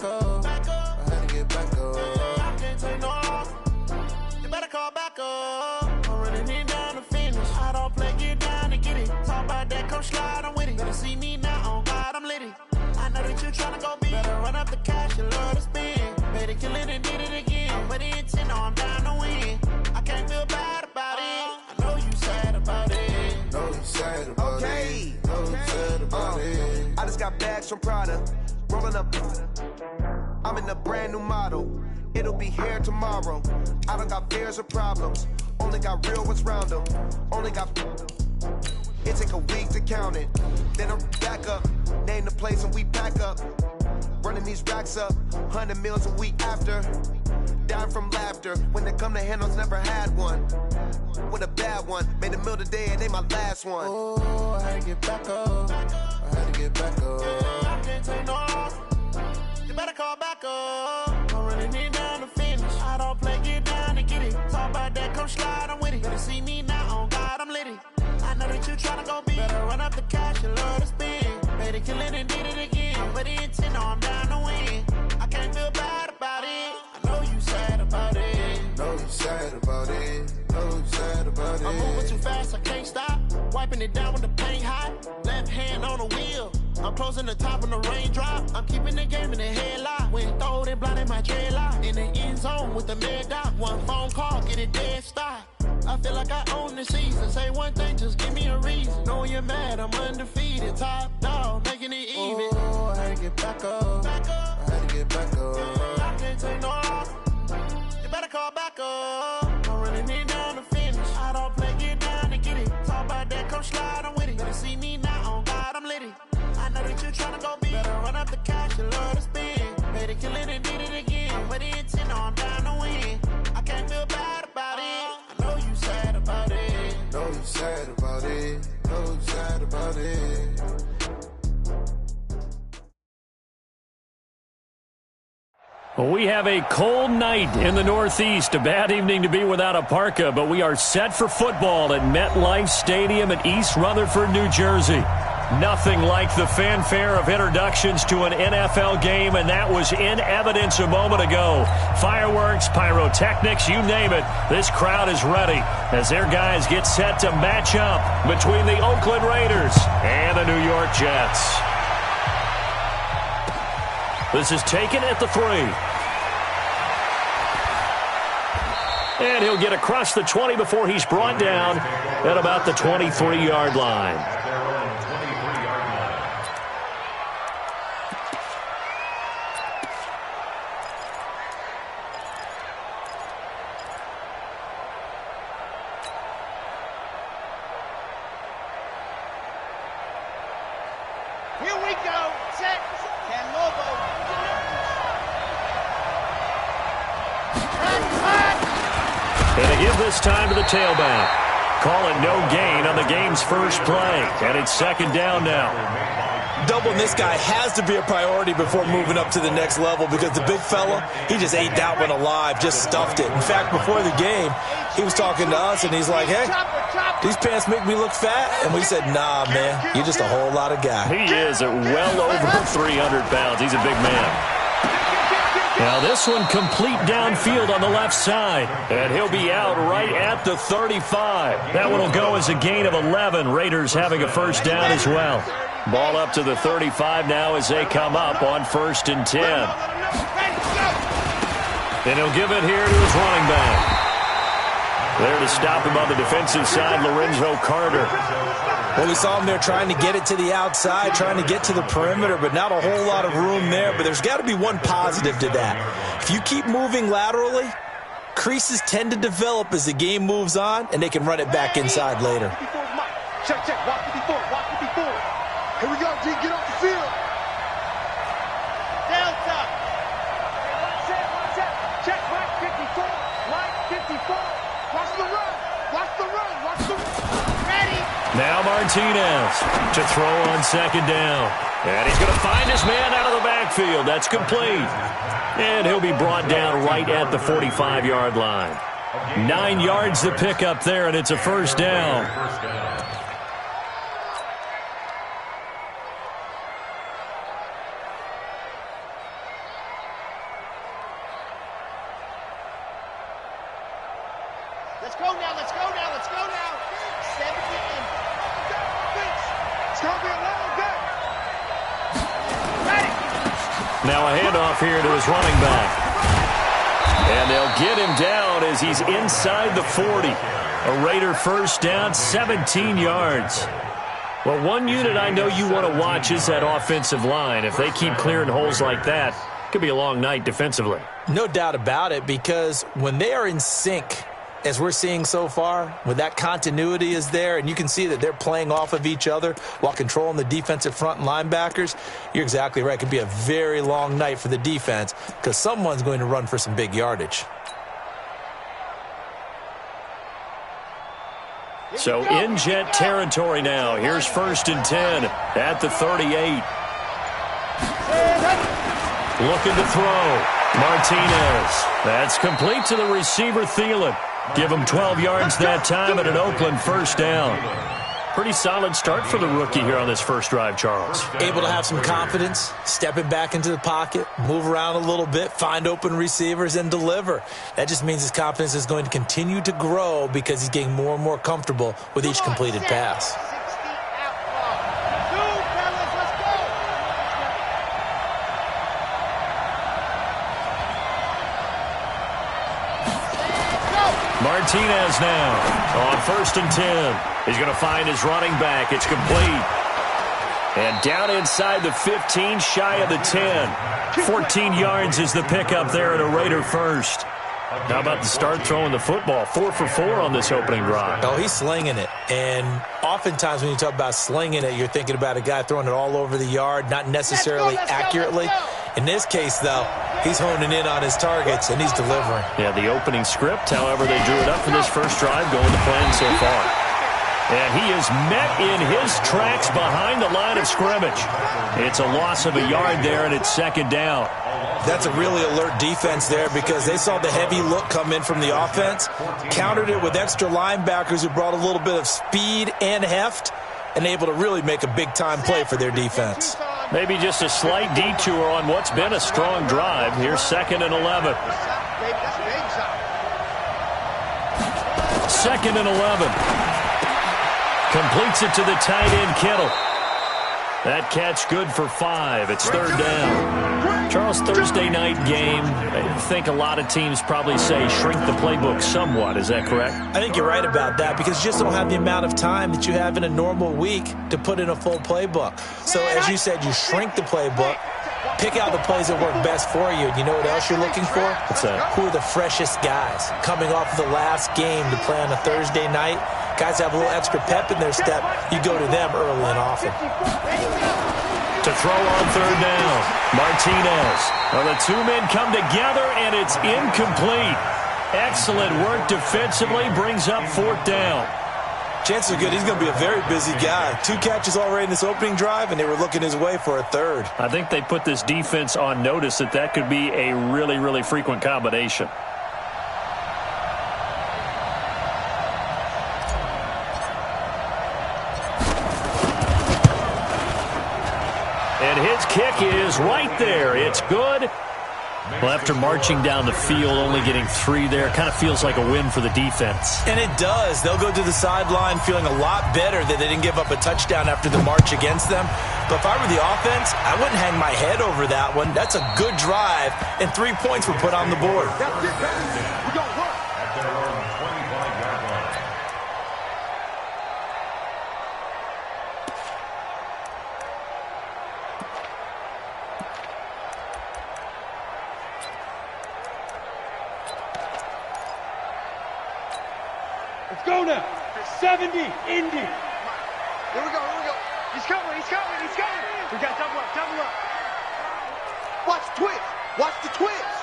back up. I had to get back up. I can't take no loss. You better call back up. I'm running it down to finish. I don't play, get down to get it. Talk about that, come slide, I'm with it. Better see me now, on God, I'm litty. I know that you tryna go big. Better run up the cash, you love to spend. Better kill it and did it again. But the intent, no, I'm down to win. I can't feel bad about it. I know you sad about it. Know you sad about it. Know you sad about it. I just got bags from Prada. Rolling up. I'm in a brand new model. It'll be here tomorrow. I don't got fears or problems. Only got real ones round them. Only got. It take a week to count it. Then I'm back up. Name the place and we pack up. Running these racks up. 100 meals a week after. Dying from laughter. When they come to handles, never had one. With a bad one. Made a meal today and they my last one. Oh, I had to get back up. I had to get back up. I can't take no loss. You better call back up. I'm running it down to finish. I don't play, get down to get it. Talk about that, come slide, I'm with it. Better see me now, on God, I'm litty. I know that you tryna go big. Better run up the cash, you love to spend. Better kill it and did it again. But the intent, no, I'm down to win. I can't feel bad about it. I know you sad about it. Know you sad about it. Know you sad about it. I'm moving too fast, I can't stop. Wiping it down with the paint hot. Left hand on the wheel. I'm closing the top on the raindrop. I'm keeping the game in the headlock. When throwed and blinded my dreadlock. In the end zone with the mad dot. One phone call, get it dead stop. I feel like I own the season. Say one thing, just give me a reason. Knowing you're mad, I'm undefeated. Top dog, making it even. Oh, I had to get back up. I had to get back up. I can't take no loss. You better call back up. I'm running it down to finish. I don't play, get down to get it. Talk about that, come slide, I'm with it. Better see me now, on God, I'm litty. I know that you tryna go big. Better run up the cash, you love to spend. Better kill it and did it again. But the intent, no, I'm down to win. I can't feel bad about it. I know you sad about it. Know you sad about it. Know you sad about it. Well, we have a cold night in the Northeast. A bad evening to be without a parka, but we are set for football at MetLife Stadium in East Rutherford, New Jersey. Nothing like the fanfare of introductions to an NFL game, and that was in evidence a moment ago. Fireworks, pyrotechnics, you name it. This crowd is ready as their guys get set to match up between the Oakland Raiders and the New York Jets. This is taken at the 3. And he'll get across the 20 before he's brought down at about the 23-yard line. Here we go. Set. Can Lobo. And they give this time to the tailback. Call it no gain on the game's first play. And it's second down now. Doubling this guy has to be a priority before moving up to the next level because the big fella, he just ate that one alive, just stuffed it. In fact, before the game, he was talking to us, and he's like, hey, these pants make me look fat. And we said, nah, man, you're just a whole lot of guy. He is at well over 300 pounds. He's a big man. Now this one complete downfield on the left side. And he'll be out right at the 35. That one will go as a gain of 11. Raiders having a first down as well. Ball up to the 35 now as they come up on 1st and 10. And he'll give it here to his running back. There to stop him on the defensive side, Lorenzo Carter. Well, we saw him there trying to get it to the outside, trying to get to the perimeter, but not a whole lot of room there. But there's got to be one positive to that. If you keep moving laterally, creases tend to develop as the game moves on, and they can run it back inside later. Check, check. Watch 54. Watch 54. Here we go, G. Get off the field. Delta. Watch it. Watch it. Check. Right 54. Right 54. Watch the run. Watch the run. Watch the run. Ready. Now Martinez to throw on second down. And he's going to find his man out of the backfield. That's complete. And he'll be brought down right at the 45-yard line. 9 yards to pick up there, and it's a first down. go now. Let's go now. Let's go now. 70 in. It's going to be a long day. Ready. Now a handoff here to his running back. And they'll get him down as he's inside the 40. A Raider first down, 17 yards. Well, one unit I know you want to watch is that offensive line. If they keep clearing holes like that, it could be a long night defensively. No doubt about it, because when they are in sync, as we're seeing so far, when that continuity is there and you can see that they're playing off of each other while controlling the defensive front and linebackers, you're exactly right. It could be a very long night for the defense because someone's going to run for some big yardage. So in Jet territory now. Here's 1st and 10 at the 38. Looking to throw. Martinez. That's complete to the receiver, Thielen. Give him 12 yards that time and an Oakland first down. Pretty solid start for the rookie here on this first drive, Charles. Able to have some confidence, stepping back into the pocket, move around a little bit, find open receivers, and deliver. That just means his confidence is going to continue to grow because he's getting more and more comfortable with each completed pass. Martinez now on 1st and 10. He's going to find his running back. It's complete. And down inside the 15, shy of the 10. 14 yards is the pickup there at a Raider first. How about the start throwing the football? 4 for 4 on this opening drive. Oh, he's slinging it. And oftentimes when you talk about slinging it, you're thinking about a guy throwing it all over the yard, not necessarily accurately. In this case, though, he's honing in on his targets, and he's delivering. Yeah, the opening script, however, they drew it up for this first drive, going to plan so far. And he is met in his tracks behind the line of scrimmage. It's a loss of a yard there, and it's 2nd down. That's a really alert defense there because they saw the heavy look come in from the offense, countered it with extra linebackers who brought a little bit of speed and heft, and able to really make a big-time play for their defense. Maybe just a slight detour on what's been a strong drive. Here's 2nd and 11. 2nd and 11. Completes it to the tight end, Kittle. That catch good for 5. It's 3rd down. Charles, Thursday night game. I think a lot of teams probably say shrink the playbook somewhat. Is that correct? I think you're right about that because you just don't have the amount of time that you have in a normal week to put in a full playbook. So as you said, you shrink the playbook, pick out the plays that work best for you. You know what else you're looking for? What's that? Who are the freshest guys coming off of the last game to play on a Thursday night? Guys have a little extra pep in their step. You go to them early and often. To throw on 3rd down, Martinez. Well, the two men come together, and it's incomplete. Excellent work defensively, brings up 4th down. Chances are good he's going to be a very busy guy. 2 catches already in this opening drive, and they were looking his way for a 3rd. I think they put this defense on notice that could be a really, really frequent combination. And his kick is right there. It's good. Well, after marching down the field, only getting 3 there, kind of feels like a win for the defense. And it does. They'll go to the sideline feeling a lot better that they didn't give up a touchdown after the march against them. But if I were the offense, I wouldn't hang my head over that one. That's a good drive, and 3 points were put on the board. Let's go now. 70, Indy. Here we go, here we go. He's coming, he's coming, he's coming. We got double up, double up. Watch the twist. Watch the twist.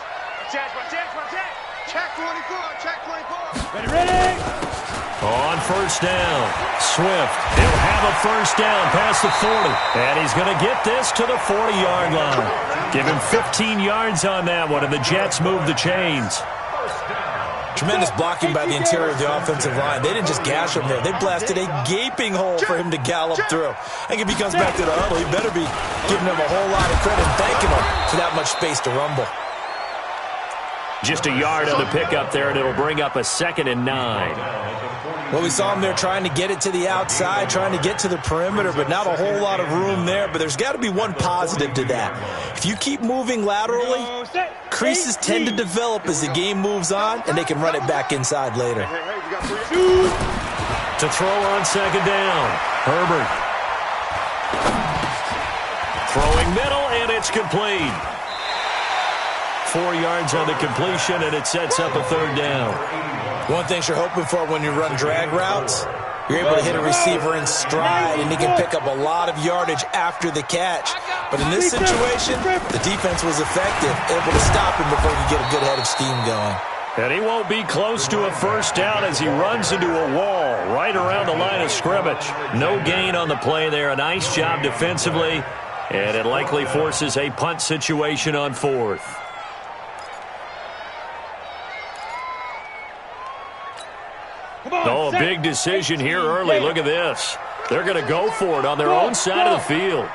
Check, check, check. Check 24, check 24. Ready, ready. On 1st down, Swift. He'll have a 1st down past the 40. And he's going to get this to the 40-yard line. Give him 15 yards on that one, and the Jets move the chains. Tremendous blocking by the interior of the offensive line. They didn't just gash him there. They blasted a gaping hole for him to gallop through. I think if he comes back to the huddle, he better be giving him a whole lot of credit and thanking him for that much space to rumble. Just a yard on the pickup there, and it'll bring up a 2nd and 9. Well, we saw him there trying to get it to the outside, trying to get to the perimeter, but not a whole lot of room there. But there's got to be one positive to that. If you keep moving laterally, creases tend to develop as the game moves on, and they can run it back inside later. To throw on 2nd down, Herbert. Throwing middle, and it's complete. 4 yards on the completion, and it sets up a 3rd down. One thing you're hoping for when you run drag routes, you're able to hit a receiver in stride, and he can pick up a lot of yardage after the catch. But in this situation, the defense was effective, able to stop him before he could get a good head of steam going. And he won't be close to a 1st down as he runs into a wall right around the line of scrimmage. No gain on the play there. A nice job defensively, and it likely forces a punt situation on 4th. Oh, a big decision here early. Look at this. They're going to go for it on their own side of the field.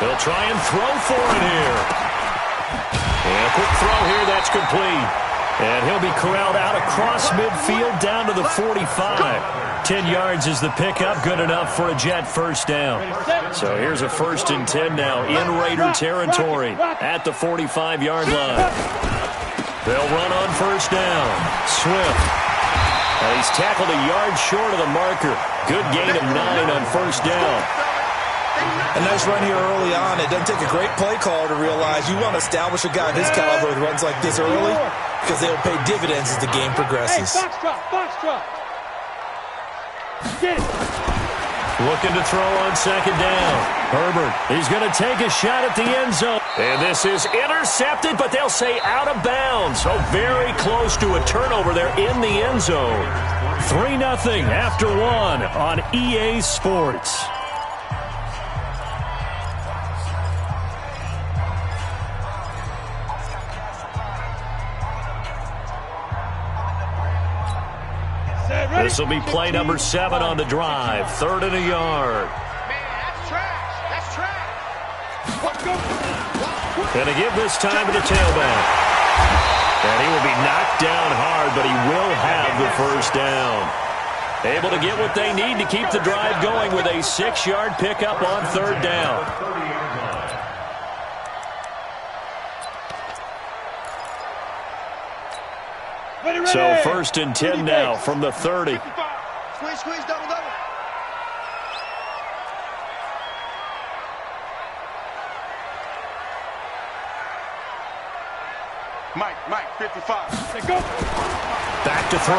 They'll try and throw for it here. And a quick throw here, that's complete. And he'll be corralled out across midfield down to the 45. 10 yards is the pickup, good enough for a Jet 1st down. So here's a 1st and 10 now in Raider territory at the 45-yard line. They'll run on 1st down. Swift. And he's tackled a yard short of the marker. Good gain of 9 on 1st down. A nice run here early on. It doesn't take a great play caller to realize you want to establish a guy of his caliber with runs like this early because they'll pay dividends as the game progresses. Hey, box drop. Get it. Looking to throw on 2nd down. Herbert, he's going to take a shot at the end zone. And this is intercepted, but they'll say out of bounds. So very close to a turnover there in the end zone. 3-0 after 1 on EA Sports. This will be play number 7 on the drive. 3rd and a yard. That's trash. And to give this time to the tailback. And he will be knocked down hard, but he will have the 1st down. Able to get what they need to keep the drive going with a 6-yard pickup on 3rd down. So 1st and 10 now from the 30. Squeeze, double. Mike, 55. Go. Back to throw.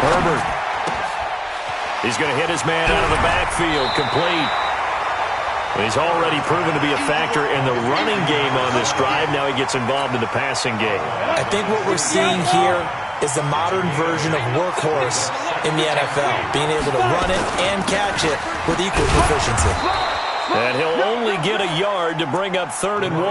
Herbert. He's going to hit his man out of the backfield. Complete. He's already proven to be a factor in the running game on this drive. Now he gets involved in the passing game. I think what we're seeing here is the modern version of workhorse in the NFL, being able to run it and catch it with equal proficiency. And he'll only get a yard to bring up 3rd and 1.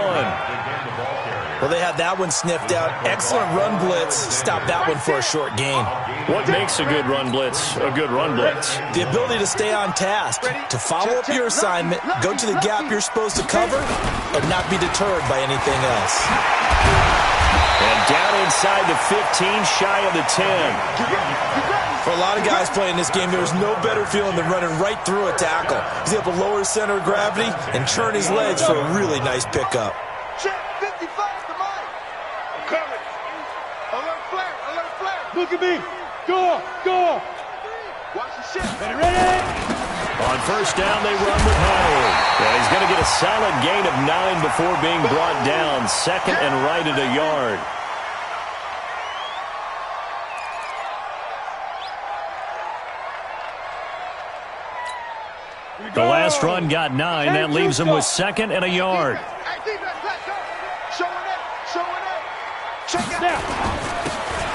Well, they had that one sniffed out. Excellent run blitz. Stop that one for a short gain. What makes a good run blitz a good run blitz? The ability to stay on task, to follow up your assignment, go to the gap you're supposed to cover, and not be deterred by anything else. And down inside the 15, shy of the 10. For a lot of guys playing this game, there's no better feeling than running right through a tackle. He's able to lower his center of gravity and turn his legs for a really nice pickup. Check 55 to Mike. I'm coming. Alert flare. Look at me. Go. Watch the shit. Ready. On 1st down, they run with Howard. And he's going to get a solid gain of 9 before being brought down. 2nd and right at a yard. The last run got 9. That leaves him with 2nd and a yard. Check it out.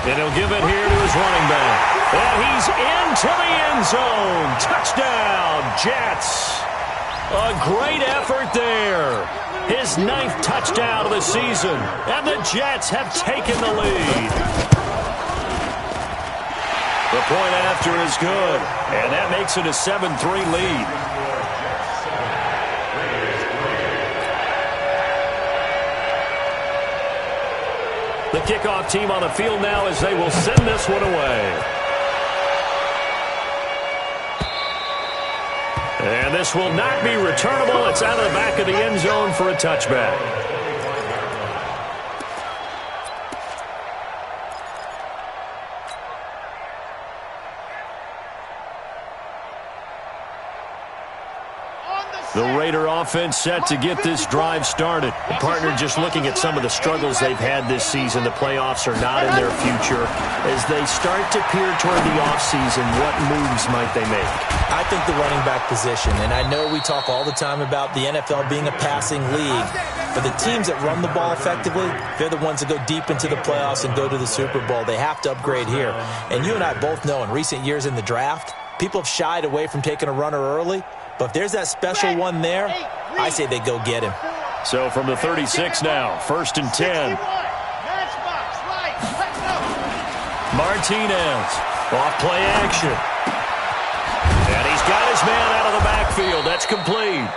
And he'll give it here to his running back. And he's into the end zone. Touchdown, Jets. A great effort there. His 9th touchdown of the season. And the Jets have taken the lead. The point after is good. And that makes it a 7-3 lead. the kickoff team on the field now as they will send this one away. And this will not be returnable. It's out of the back of the end zone for a touchback. The Raider offense set to get this drive started. The partner just looking at some of the struggles they've had this season. The playoffs are not in their future. As they start to peer toward the offseason, what moves might they make? I think the running back position, and I know we talk all the time about the NFL being a passing league, but the teams that run the ball effectively, they're the ones that go deep into the playoffs and go to the Super Bowl. They have to upgrade here. And you and I both know in recent years in the draft, people have shied away from taking a runner early. But if there's that special one there, I say they go get him. So from the 36 now, 1st and 10. Martinez, off play action. And he's got his man out of the backfield. That's complete.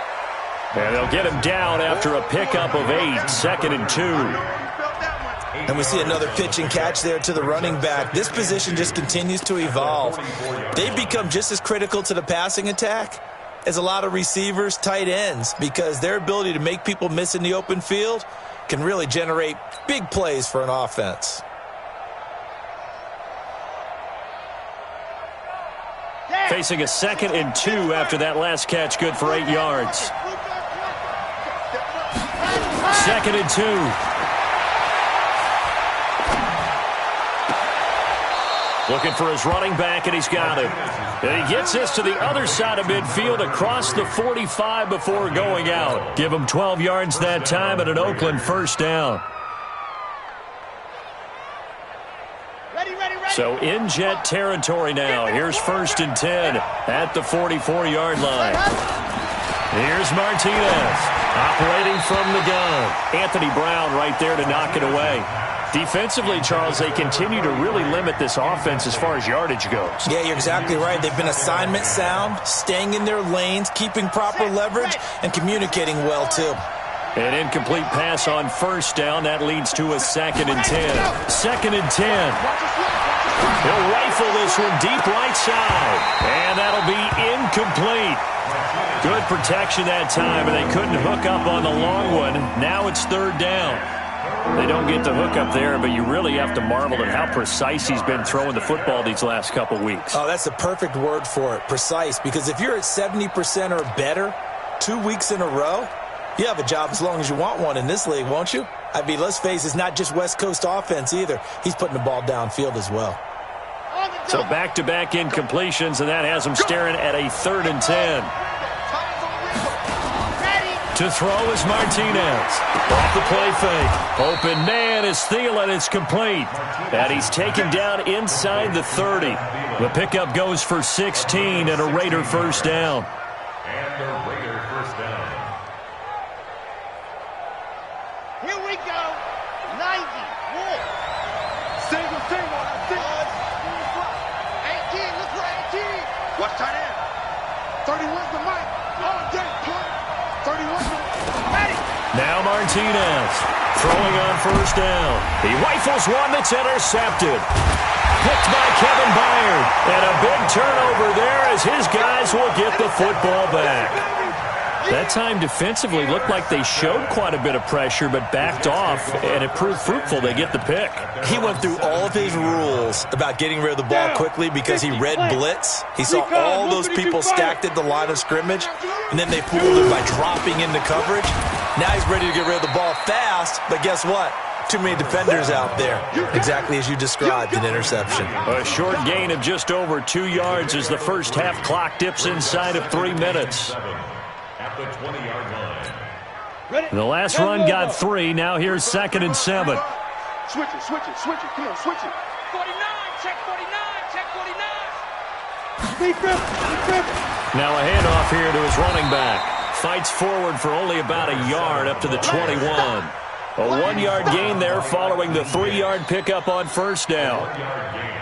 And they'll get him down after a pickup of 8, 2nd and 2. And we see another pitch and catch there to the running back. This position just continues to evolve. They've become just as critical to the passing attack as a lot of receivers, tight ends, because their ability to make people miss in the open field can really generate big plays for an offense. Facing a 2nd and 2 after that last catch, good for 8 yards. 2nd and 2. Looking for his running back, and he's got it. And he gets this to the other side of midfield across the 45 before going out. Give him 12 yards that time and an Oakland first down. So in Jet territory now. Here's 1st and 10 at the 44-yard line. Here's Martinez operating from the gun. Anthony Brown right there to knock it away. Defensively, Charles, they continue to really limit this offense as far as yardage goes. Yeah, you're exactly right. They've been assignment sound, staying in their lanes, keeping proper leverage, and communicating well, too. An incomplete pass on 1st down. That leads to a 2nd and 10. 2nd and 10. He'll rifle this one deep right side. And that'll be incomplete. Good protection that time, and they couldn't hook up on the long one. Now it's 3rd down. They don't get the hook up there, but you really have to marvel at how precise he's been throwing the football these last couple weeks. Oh, that's the perfect word for it, precise. Because if you're at 70% or better 2 weeks in a row, you have a job as long as you want one in this league, won't you? I mean, let's face it, it's not just West Coast offense either. He's putting the ball downfield as well. So back-to-back incompletions, and that has him staring at a 3rd and 10. To throw is Martinez. Off the play fake. Open man is Thielen. It's complete. And he's taken down inside the 30. The pickup goes for 16 and a Raider first down. Here we go. 90. Wolf. Single. 18. Look for 18. Watch tight end. 31's the mic. Oh, get it. 31's ready. Now Martinez throwing on 1st down. He rifles one that's intercepted. Picked by Kevin Byard. And a big turnover there as his guys will get the football back. That time defensively looked like they showed quite a bit of pressure but backed off, and it proved fruitful. They get the pick. He went through all of his rules about getting rid of the ball quickly because he read blitz. He saw all those people stacked at the line of scrimmage, and then they fooled him by dropping into coverage. Now he's ready to get rid of the ball fast, but guess what? Too many defenders out there. Exactly as you described, an interception. A short gain of just over 2 yards as the first half clock dips inside of 3 minutes. At the 20-yard line. The last run got 3. Now here's 2nd and 7. Switch it. Come on, switch it. 49, check 49, check 49. Deep grip. Now a handoff here to his running back. Fights forward for only about a yard up to the 21. A 1-yard gain there following the 3-yard pickup on 1st down.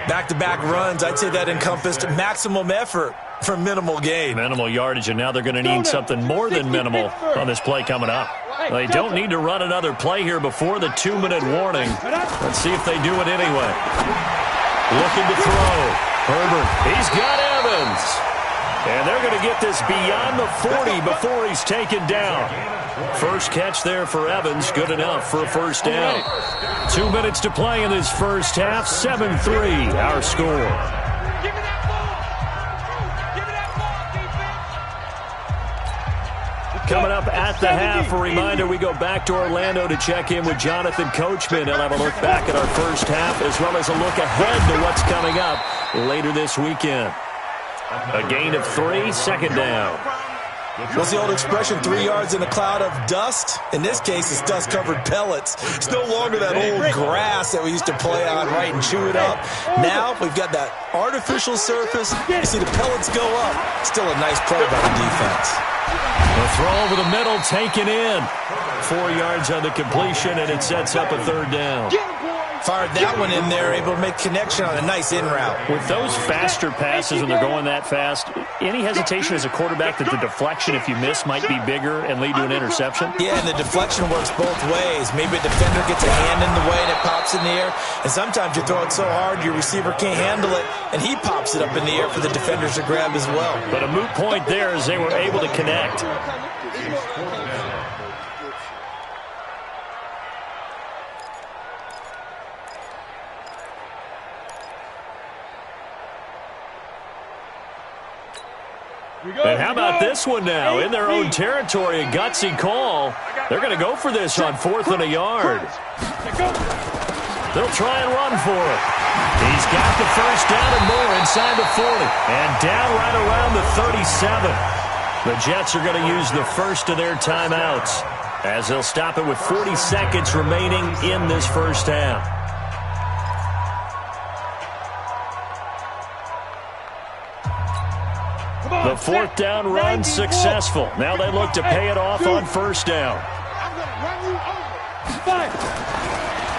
Back-to-back runs, I'd say that encompassed maximum effort for minimal gain. Minimal yardage, and now they're going to need something more than minimal on this play coming up. They don't need to run another play here before the 2-minute warning. Let's see if they do it anyway. Looking to throw. Herbert, he's got Evans. And they're going to get this beyond the 40 before he's taken down. First catch there for Evans, good enough for a first down. 2 minutes to play in this first half, 7-3 our score. Coming up at the half, a reminder, we go back to Orlando to check in with Jonathan Coachman. He'll have a look back at our first half as well as a look ahead to what's coming up later this weekend. A gain of 3, second down. What's the old expression, 3 yards in a cloud of dust? In this case, it's dust-covered pellets. It's no longer that old grass that we used to play on, right, and chew it up. Now we've got that artificial surface. You see the pellets go up. Still a nice play by the defense. A throw over the middle, taken in. 4 yards on the completion, and it sets up a third down. Fired that one in there, able to make connection on a nice in route. With those faster passes when they're going that fast, any hesitation as a quarterback that the deflection, if you miss, might be bigger and lead to an interception? Yeah, and the deflection works both ways. Maybe a defender gets a hand in the way and it pops in the air, and sometimes you throw it so hard your receiver can't handle it, and he pops it up in the air for the defenders to grab as well. But a moot point there as they were able to connect. And how about this one now? In their own territory, a gutsy call. They're going to go for this on 4th and a yard. They'll try and run for it. He's got the first down and more inside the 40. And down right around the 37. The Jets are going to use the first of their timeouts as they'll stop it with 40 seconds remaining in this first half. The 4th down run successful. Now they look to pay it off on first down.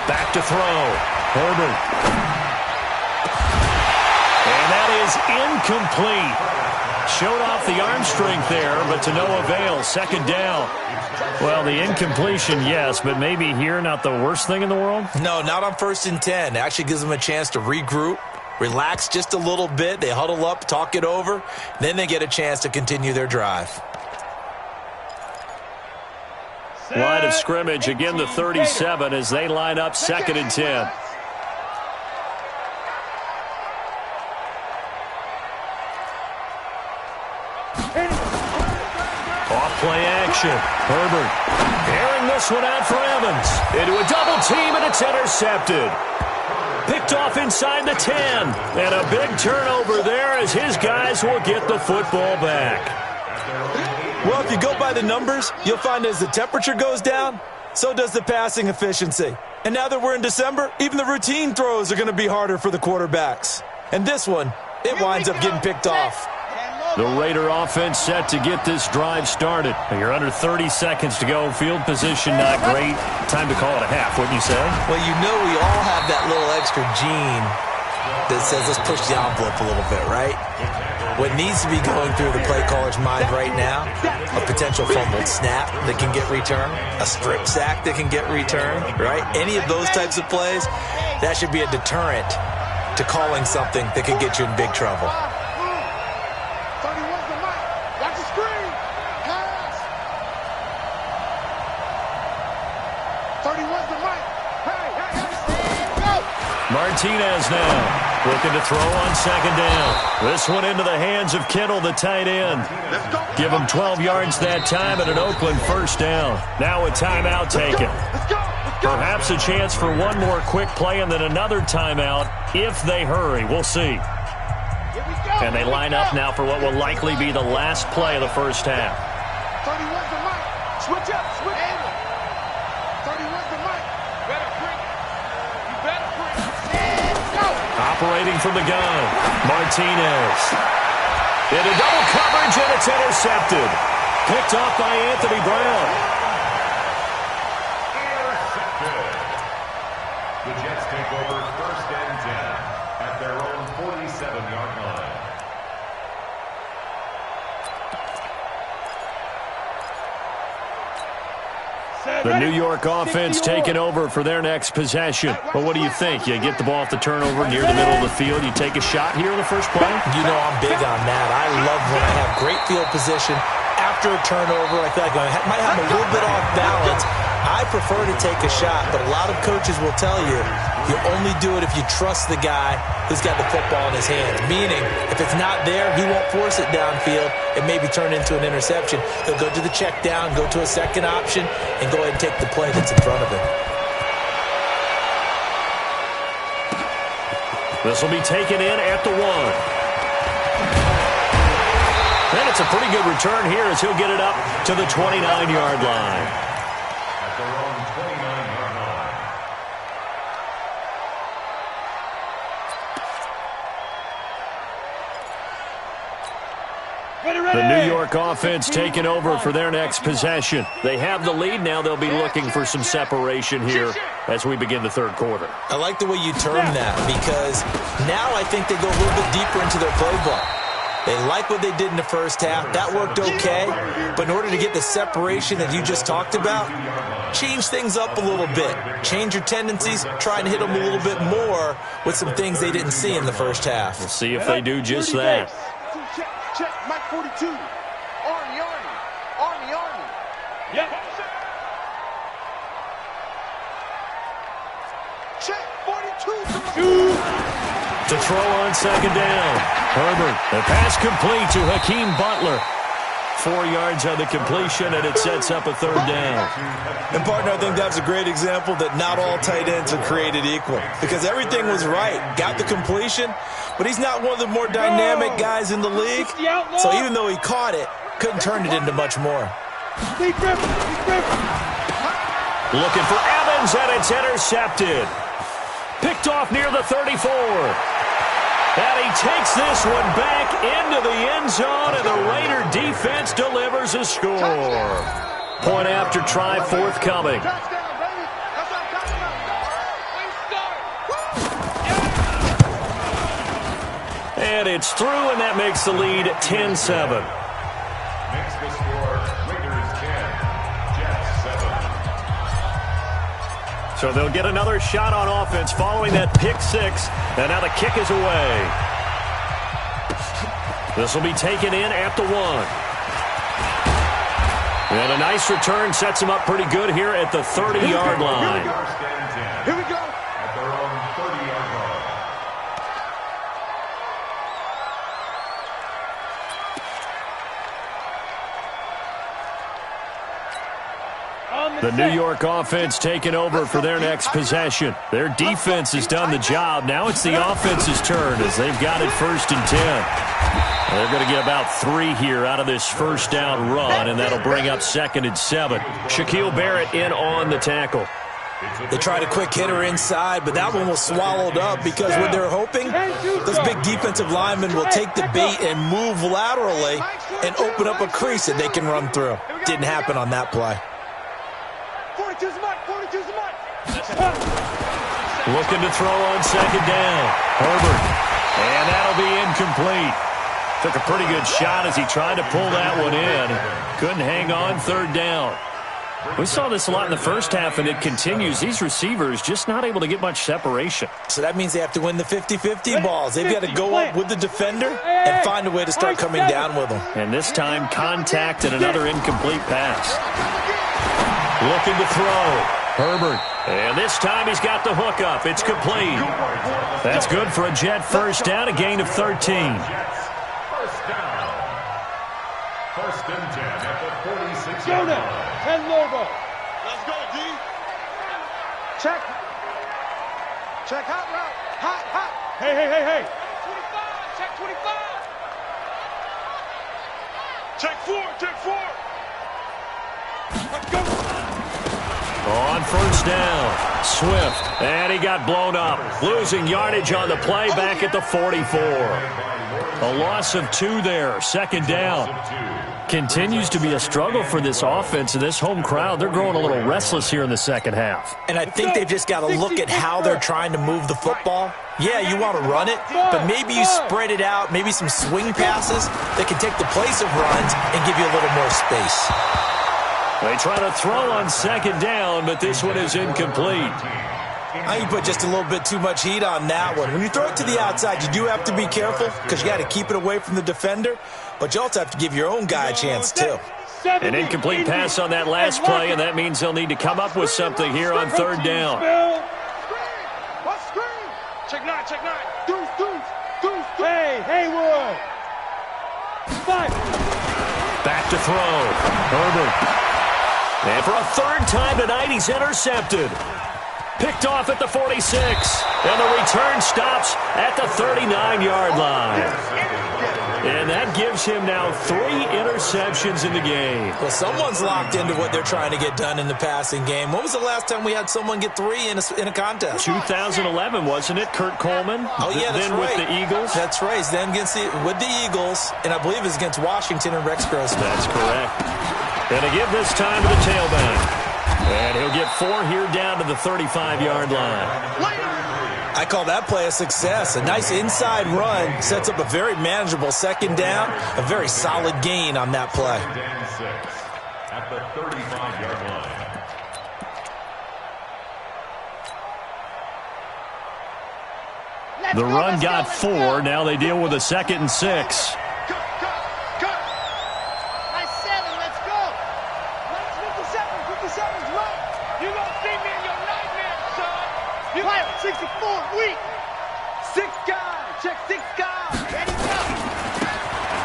Back to throw. Herbert. And that is incomplete. Showed off the arm strength there, but to no avail. Second down. Well, the incompletion, yes, but maybe here not the worst thing in the world? No, not on 1st and 10. It actually gives them a chance to regroup. Relax just a little bit. They huddle up, talk it over. Then they get a chance to continue their drive. Line of scrimmage, again the 37 as they line up 2nd and 10. Off-play action. Herbert airing this one out for Evans. Into a double team, and it's intercepted. Picked off inside the 10. And a big turnover there as his guys will get the football back. Well, if you go by the numbers, you'll find as the temperature goes down, so does the passing efficiency. And now that we're in December, even the routine throws are going to be harder for the quarterbacks. And this one, it winds up getting picked off. The Raider offense set to get this drive started. You're under 30 seconds to go. Field position not great. Time to call it a half, wouldn't you say? Well, you know we all have that little extra gene that says let's push the envelope a little bit, right? What needs to be going through the play caller's mind right now, a potential fumbled snap that can get returned, a strip sack that can get returned, right? Any of those types of plays, that should be a deterrent to calling something that could get you in big trouble. Martinez now looking to throw on 2nd down. This one into the hands of Kittle, the tight end. Give him 12 yards that time and an Oakland first down. Now a timeout taken. Perhaps a chance for one more quick play and then another timeout if they hurry. We'll see. And they line up now for what will likely be the last play of the first half. 31's the mic. Switch up. Switch. 31's the mic. Better bring it. You better bring it. Go. Operating from the gun, Martinez. Into double coverage, and it's intercepted. Picked off by Anthony Brown. Intercepted. The Jets take over 1st and 10 at their own 47-yard line. The New York offense taking over for their next possession. But what do you think? You get the ball off the turnover near the middle of the field. You take a shot here in the first play? You know I'm big on that. I love when I have great field position. After a turnover, I feel like I might have a little bit off balance. I prefer to take a shot, but a lot of coaches will tell you, you only do it if you trust the guy who's got the football in his hands. Meaning, if it's not there, he won't force it downfield and maybe turn into an interception. He'll go to the check down, go to a second option, and go ahead and take the play that's in front of him. This will be taken in at the 1. And it's a pretty good return here as he'll get it up to the 29-yard line. At their own 29-yard line. The New York offense taking over for their next possession. They have the lead now. They'll be looking for some separation here as we begin the third quarter. I like the way you term that because now I think they go a little bit deeper into their playbook. They like what they did in the first half. That worked okay. But in order to get the separation that you just talked about, change things up a little bit. Change your tendencies. Try and hit them a little bit more with some things they didn't see in the first half. We'll see if they do just that. Check, Mike 42. Army. Yep. Check, 42. To throw on second down. Herbert, the pass complete to Hakeem Butler. 4 yards on the completion, and it sets up a third down. And, partner, I think that's a great example that not all tight ends are created equal because everything was right. Got the completion, but he's not one of the more dynamic guys in the league. So even though he caught it, couldn't turn it into much more. Looking for Evans, and it's intercepted. Picked off near the 34. And he takes this one back into the end zone, and the Raider defense delivers a score. Point after try forthcoming. And it's through, and that makes the lead 10-7. Makes the score Raiders 10, Jets 7. So they'll get another shot on offense following that pick six, and now the kick is away. This will be taken in at the 1. And a nice return sets him up pretty good here at the 30-yard line. Here we go. At their own 30-yard line. The New York offense taking over for their next possession. Their defense has done the job. Now it's the offense's turn as they've got it 1st and 10. They're going to get about 3 here out of this first down run, and that'll bring up 2nd and 7. Shaquille Barrett in on the tackle. They tried a quick hitter inside, but that one was swallowed up because what they're hoping, those big defensive linemen will take the bait and move laterally and open up a crease that they can run through. Didn't happen on that play. 42's the mark. 42's the mark. Looking to throw on second down. Herbert. And that'll be incomplete. Took a pretty good shot as he tried to pull that one in. Couldn't hang on 3rd down. We saw this a lot in the first half, and it continues. These receivers just not able to get much separation. So that means they have to win the 50-50 balls. They've got to go up with the defender and find a way to start coming down with them. And this time, contact and another incomplete pass. Looking to throw. Herbert. And this time he's got the hook up. It's complete. That's good for a Jet first down, a gain of 13. First down. 1st and 10 at the 46-yard line. 10 logo. Let's go, D. Check. Check hot route. Hot. Hey. 25. Check 25. Check 4. Let's go. On 1st down, Swift, and he got blown up. Losing yardage on the play back at the 44. A loss of 2 there, 2nd down. Continues to be a struggle for this offense and this home crowd. They're growing a little restless here in the second half. And I think they've just got to look at how they're trying to move the football. Yeah, you want to run it, but maybe you spread it out, maybe some swing passes that can take the place of runs and give you a little more space. They try to throw on second down, but this one is incomplete. I think you put just a little bit too much heat on that one. When you throw it to the outside, you do have to be careful because you got to keep it away from the defender, but you also have to give your own guy a chance too. An incomplete pass on that last play, and that means they'll need to come up with something here on third down. Check nine, check nine. Deuce. Hey, Haywood. Five. Back to throw. Herbert. And for a third time tonight, he's intercepted. Picked off at the 46. And the return stops at the 39-yard line. And that gives him now 3 interceptions in the game. Well, someone's locked into what they're trying to get done in the passing game. When was the last time we had someone get 3 in a contest? 2011, wasn't it? Kurt Coleman? Oh, yeah, that's then right. with the Eagles? That's right. Then with the Eagles, and I believe it was against Washington and Rex Grossman. That's correct. And to give this time to the tailback. And he'll get 4 here down to the 35-yard line. I call that play a success. A nice inside run sets up a very manageable second down, a very solid gain on that play. At the 35-yard line. The run got 4. Now they deal with a 2nd and 6.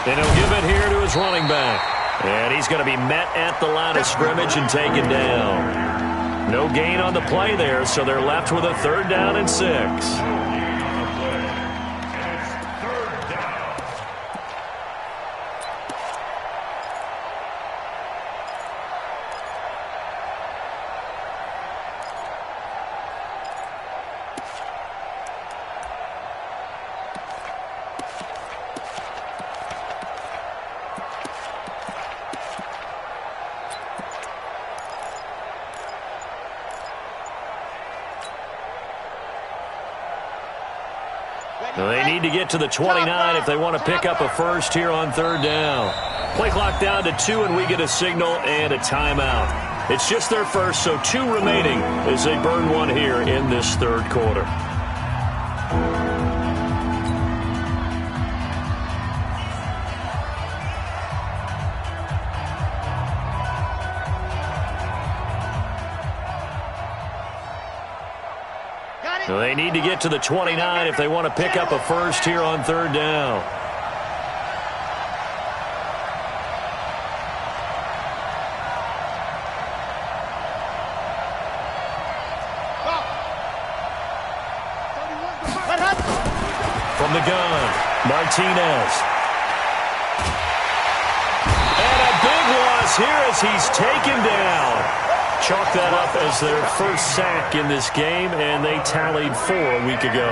And he'll give it here to his running back. And he's going to be met at the line of scrimmage and taken down. No gain on the play there, so they're left with a 3rd down and 6. They need to get to the 29 if they want to pick up a first here on 3rd down. Play clock down to 2, and we get a signal and a timeout. It's just their first, so 2 remaining as they burn 1 here in this 3rd quarter. They need to get to the 29 if they want to pick up a first here on 3rd down. From the gun, Martinez. And a big loss here as he's taken down. Chalk that up as their first sack in this game, and they tallied 4 a week ago.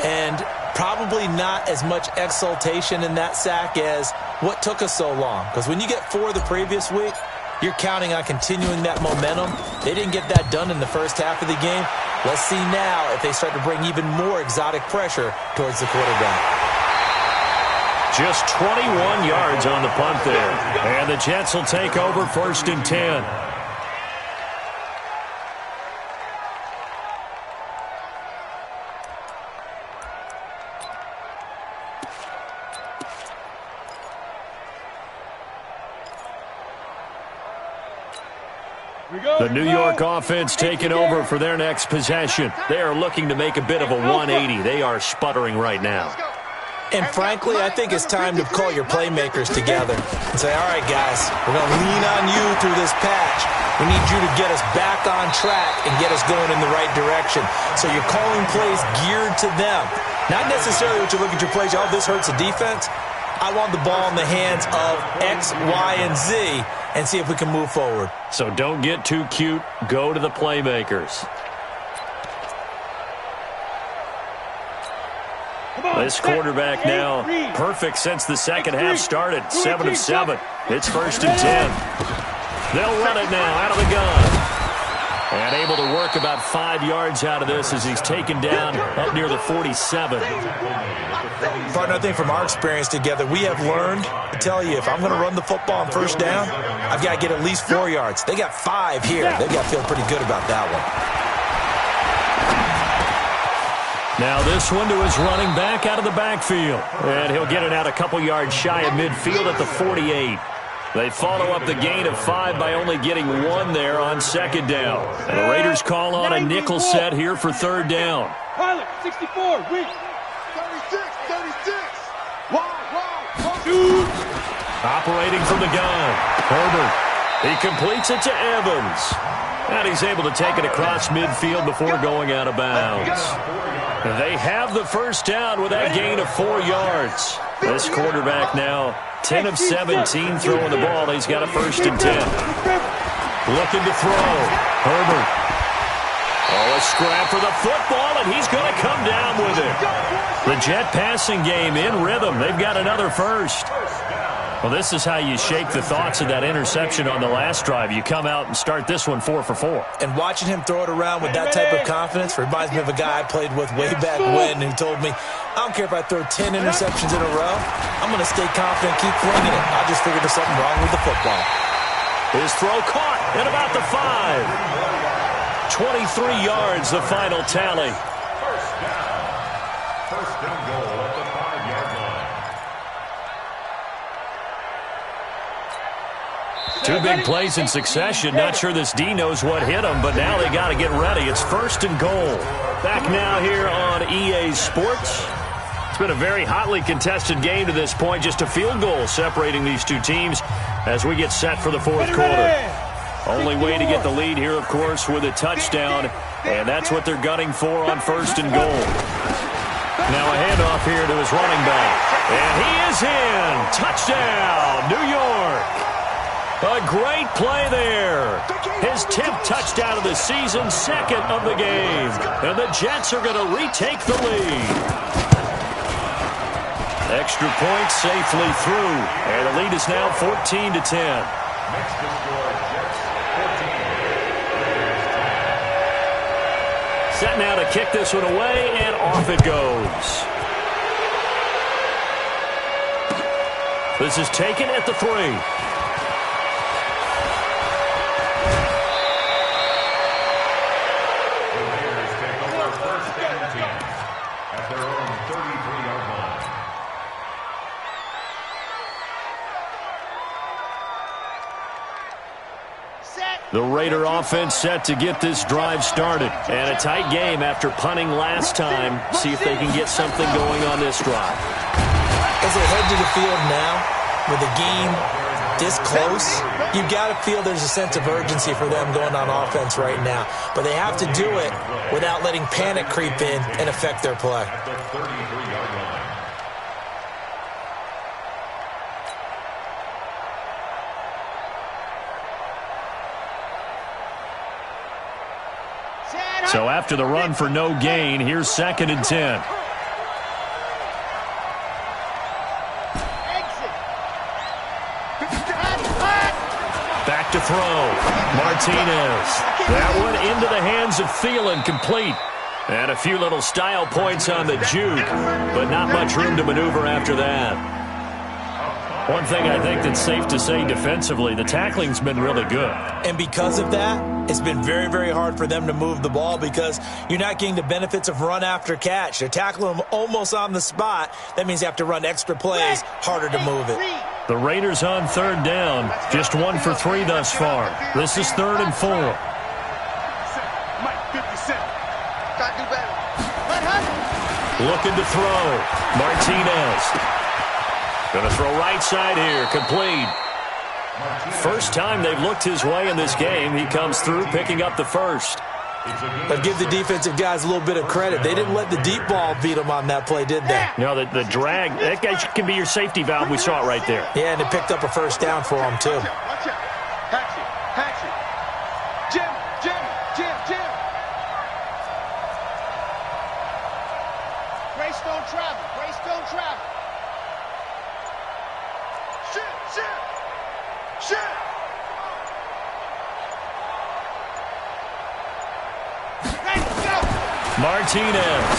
And probably not as much exultation in that sack as what took us so long. Because when you get 4 the previous week, you're counting on continuing that momentum. They didn't get that done in the first half of the game. Let's see now if they start to bring even more exotic pressure towards the quarterback. Just 21 yards on the punt there. And the Jets will take over 1st and 10. The New York offense taking over for their next possession. They are looking to make a bit of a 180. They are sputtering right now. And frankly, I think it's time to call your playmakers together and say, all right, guys, we're going to lean on you through this patch. We need you to get us back on track and get us going in the right direction. So you're calling plays geared to them. Not necessarily what you look at your plays, oh, this hurts the defense. I want the ball in the hands of X, Y, and Z and see if we can move forward. So don't get too cute. Go to the playmakers. This quarterback now perfect since the second half started. 7 of 7. It's 1st and 10. They'll run it now out of the gun. And able to work about 5 yards out of this as he's taken down up near the 47. Partner, I think from our experience together, we have learned to tell you if I'm going to run the football on first down, I've got to get at least 4 yards. They got 5 here. They've got to feel pretty good about that one. Now this one to his running back out of the backfield. And he'll get it out a couple yards shy of midfield at the 48. They follow up the gain of 5 by only getting 1 there on second down. And the Raiders call on a nickel set here for third down. Pilot, 64, weak. 36. Operating from the gun, Herbert. He completes it to Evans. And he's able to take it across midfield before going out of bounds. They have the first down with that gain of 4 yards. This quarterback now 10 of 17 throwing the ball. He's got a 1st and 10. Looking to throw. Herbert. Oh, a scrap for the football, and he's going to come down with it. The Jet passing game in rhythm. They've got another first. Well, this is how you shake the thoughts of that interception on the last drive. You come out and start this one 4 for 4. And watching him throw it around with that type of confidence reminds me of a guy I played with way back when who told me, I don't care if I throw 10 interceptions in a row, I'm going to stay confident, keep flinging it. I just figured there's something wrong with the football. His throw caught at about the 5. 23 yards, the final tally. First down. First and goal at the 5-yard line. 2 big plays in succession. Not sure this D knows what hit him, but now they got to get ready. It's 1st and goal. Back now here on EA Sports. It's been a very hotly contested game to this point. Just a field goal separating these two teams as we get set for the 4th quarter. Only way to get the lead here, of course, with a touchdown, and that's what they're gunning for on 1st and goal. Now a handoff here to his running back, and he is in. Touchdown, New York. A great play there. His 10th touchdown of the season, 2nd of the game. And the Jets are going to retake the lead. Extra point safely through. And the lead is now 14-10. Next to score, Jets 14. Set now to kick this one away, and off it goes. This is taken at the 3. The Raider offense set to get this drive started. And a tight game after punting last time. See if they can get something going on this drive. As they head to the field now, with the game this close, you've got to feel there's a sense of urgency for them going on offense right now. But they have to do it without letting panic creep in and affect their play. At the 33-yard line. So after the run for no gain, here's 2nd and 10. Back to throw. Martinez. That one into the hands of Thielen, complete. And a few little style points on the juke, but not much room to maneuver after that. One thing I think that's safe to say defensively, the tackling's been really good. And because of that, it's been very, very hard for them to move the ball because you're not getting the benefits of run after catch. They're tackling them almost on the spot. That means you have to run extra plays, harder to move it. The Raiders on 3rd down, just 1 for 3 thus far. This is 3rd and 4. Looking to throw. Martinez. Going to throw right side here, complete. First time they've looked his way in this game. He comes through, picking up the first. But give the defensive guys a little bit of credit. They didn't let the deep ball beat them on that play, did they? No, the drag, that guy can be your safety valve. We saw it right there. Yeah, and it picked up a first down for them, too. Watch out. Hatch it. Jim. Greystone travel. Shit. Martinez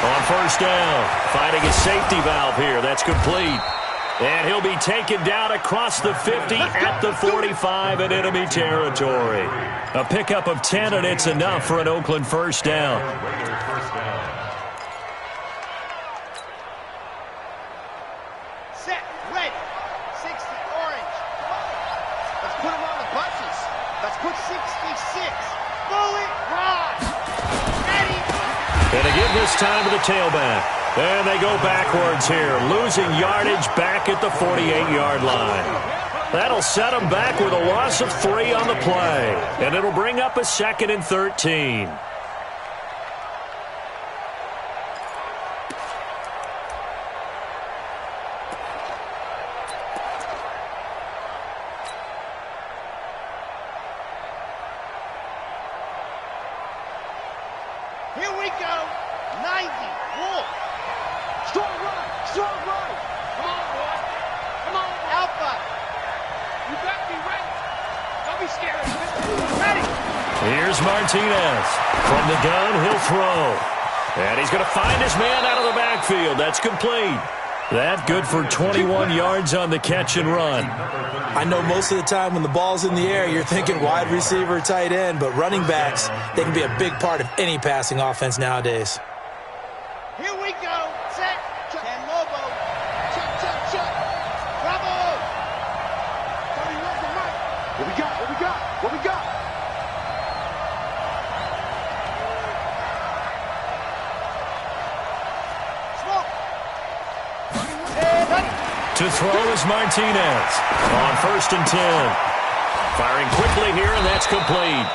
on first down. Finding a safety valve here. That's complete. And he'll be taken down across the 50 at the 45 in enemy territory. A pickup of 10, and it's enough for an Oakland first down. Set, ready, 60, orange. Let's put them on the buses. Let's put 66. Fully ride. Ready. And to give this time to the tailback. And they go backwards here, losing yardage back at the 48-yard line. That'll set them back with a loss of 3 on the play. And it'll bring up a 2nd and 13. Here we go. 90. Wolf. Strong run. Strong run. Come on, boy. Come on. Alpha. You got to be ready. Don't be scared. Ready. Here's Martinez. From the gun, he'll throw. And he's going to find his man out of the backfield. That's complete. That good for 21 yards on the catch and run. I know most of the time when the ball's in the air, you're thinking wide receiver, tight end, but running backs, they can be a big part of any passing offense nowadays. Here we go. Set. Ken Lobo. Check, check, check. Bravo. 30 yards to right. What we got? What we got? What we got? Smoke. To throw is Martinez on 1st and 10. Firing quickly here, and that's complete.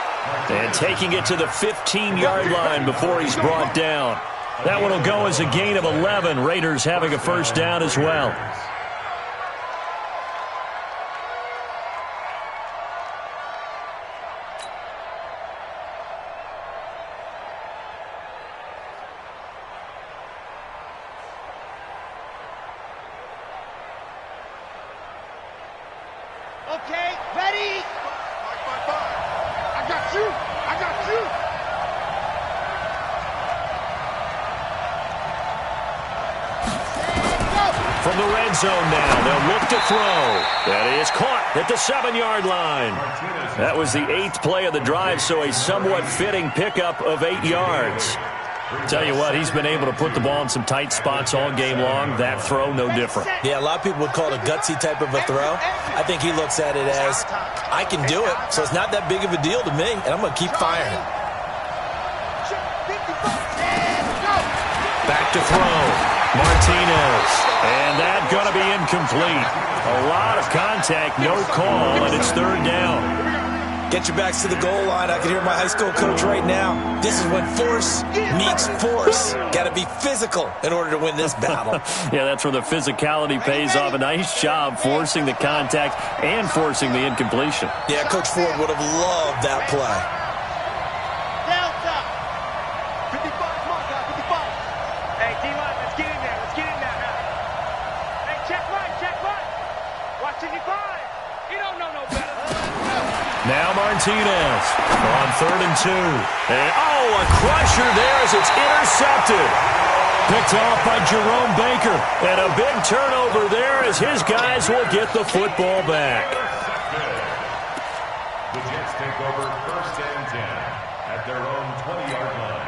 And taking it to the 15-yard line before he's brought down. That one will go as a gain of 11. Raiders having a first down as well. Okay, ready? I got you. I got you. From the red zone now, they'll look to throw. That is caught at the 7-yard line. That was the 8th play of the drive, so a somewhat fitting pickup of 8 yards. Tell you what, he's been able to put the ball in some tight spots all game long. That throw, no different. Yeah, a lot of people would call it a gutsy type of a throw. I think he looks at it as, I can do it, so it's not that big of a deal to me, and I'm going to keep firing. Back to throw. Martinez. And that going to be incomplete. A lot of contact, no call, and it's 3rd down. Get your backs to the goal line. I can hear my high school coach right now. This is when force meets force. Got to be physical in order to win this battle. Yeah, that's where the physicality pays off. A nice job forcing the contact and forcing the incompletion. Yeah, Coach Ford would have loved that play. Delta. 55, come on, guys, 55. Hey, D-line, let's get in there. Let's get in there now. Hey, check right, check right. Watch 55. He don't know no better. Now Martinez on 3rd and 2. And, a crusher there as it's intercepted. Picked off by Jerome Baker. And a big turnover there as his guys will get the football back. The Jets take over 1st and 10 at their own 20-yard line.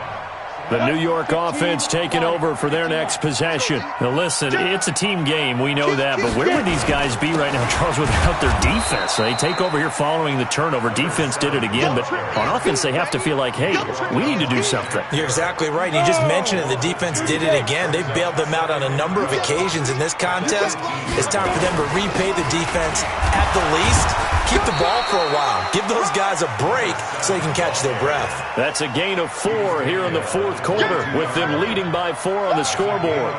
The New York offense taking over for their next possession. Now listen, it's a team game, we know that, but where would these guys be right now, Charles, without their defense? They take over here following the turnover. Defense did it again, but on offense they have to feel like, hey, we need to do something. You're exactly right. You just mentioned it. The defense did it again. They've bailed them out on a number of occasions in this contest. It's time for them to repay the defense at the least. Keep the ball for a while. Give those guys a break so they can catch their breath. That's a gain of 4 here in the 4th quarter, with them leading by 4 on the scoreboard.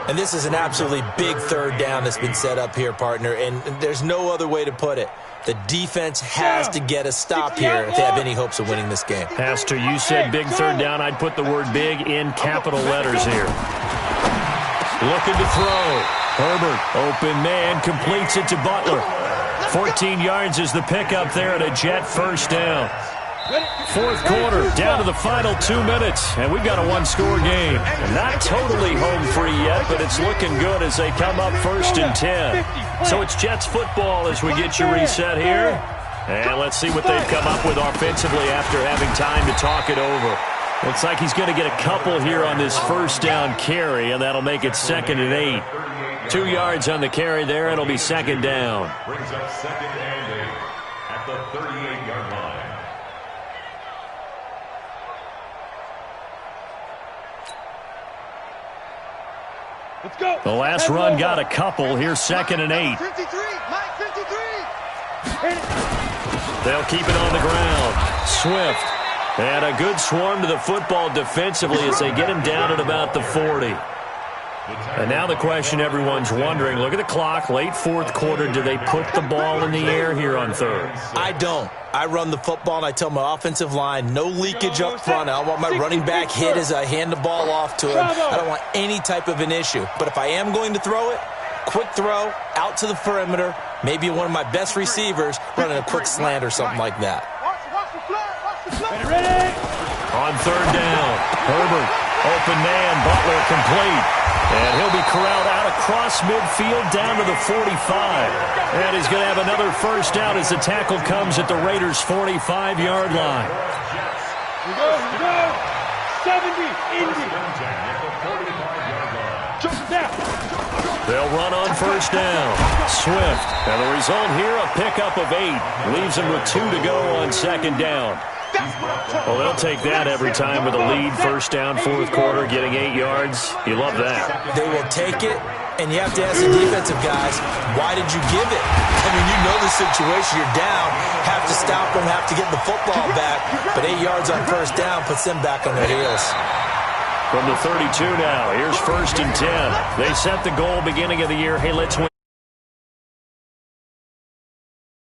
And this is an absolutely big 3rd down that's been set up here, partner, and there's no other way to put it. The defense has to get a stop here if they have any hopes of winning this game. Pastor, you said big 3rd down. I'd put the word big in capital letters here. Looking to throw. Herbert, open man, completes it to Butler. 14 yards is the pickup there at a Jet first down. Fourth quarter, down to the final 2 minutes, and we've got a one-score game. And not totally home free yet, but it's looking good as they come up 1st and 10. So it's Jets football as we get you reset here. And let's see what they've come up with offensively after having time to talk it over. Looks like he's going to get a couple here on this first down carry, and that'll make it 2nd and 8. 2 yards on the carry there, it'll be 2nd down. Brings up 2nd and 8 at the 38-yard line. Let's go. The last run got a couple. Here's 2nd and 8. 53, Mike 53. They'll keep it on the ground. Swift. And a good swarm to the football defensively as they get him down at about the 40. And now the question everyone's wondering, look at the clock, late fourth quarter, do they put the ball in the air here on 3rd? I don't. I run the football, and I tell my offensive line, no leakage up front. I don't want my running back hit as I hand the ball off to him. I don't want any type of an issue. But if I am going to throw it, quick throw, out to the perimeter, maybe one of my best receivers running a quick slant or something like that. On 3rd down, Herbert, open man, Butler complete. And he'll be corralled out across midfield down to the 45. And he's going to have another first down as the tackle comes at the Raiders' 45-yard line. Here we go. 70, Indy. Jump down. They'll run on first down. Swift. And the result here, a pickup of 8. Leaves them with 2 to go on 2nd down. Well, they'll take that every time with a lead. First down, fourth quarter, getting 8 yards. You love that. They will take it, and you have to ask the defensive guys, why did you give it? I mean, you know the situation. You're down, have to stop them, have to get the football back. But 8 yards on first down puts them back on their heels. From the 32 now, here's 1st and 10. They set the goal beginning of the year. Hey, let's win.